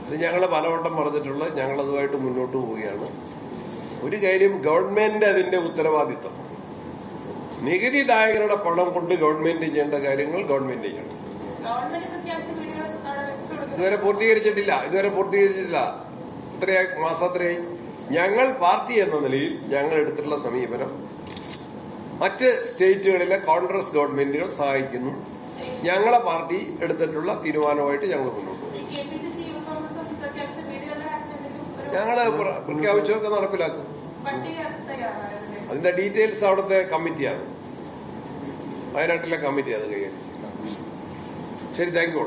ഇത് ഞങ്ങൾ പലവട്ടം പറഞ്ഞിട്ടുള്ള ഞങ്ങളതുമായിട്ട് മുന്നോട്ട് പോവുകയാണ്. ഒരു കാര്യം, ഗവൺമെന്റ് അതിന്റെ ഉത്തരവാദിത്വം, നികുതിദായകരുടെ പണം കൊണ്ട് ഗവൺമെന്റ് ചെയ്യേണ്ട കാര്യങ്ങൾ ഗവൺമെന്റ് ചെയ്യണം. ഇതുവരെ പൂർത്തീകരിച്ചിട്ടില്ല. ഇത്രയായി മാസം അത്രയായി. ഞങ്ങൾ പാർട്ടി എന്ന നിലയിൽ ഞങ്ങൾ എടുത്തിട്ടുള്ള സമീപനം മറ്റ് സ്റ്റേറ്റുകളിലെ കോൺഗ്രസ് ഗവൺമെന്റുകൾ സഹായിക്കുന്നു. ഞങ്ങളെ പാർട്ടി എടുത്തിട്ടുള്ള തീരുമാനമായിട്ട് ഞങ്ങൾ മുന്നോട്ട് പോകും. ഞങ്ങള് പ്രഖ്യാപിച്ചതൊക്കെ നടപ്പിലാക്കും. അതിന്റെ ഡീറ്റെയിൽസ് അവിടുത്തെ കമ്മിറ്റിയാണ്, വയനാട്ടിലെ കമ്മിറ്റി അത് കൈകാര്യം. ശരി, താങ്ക് യു.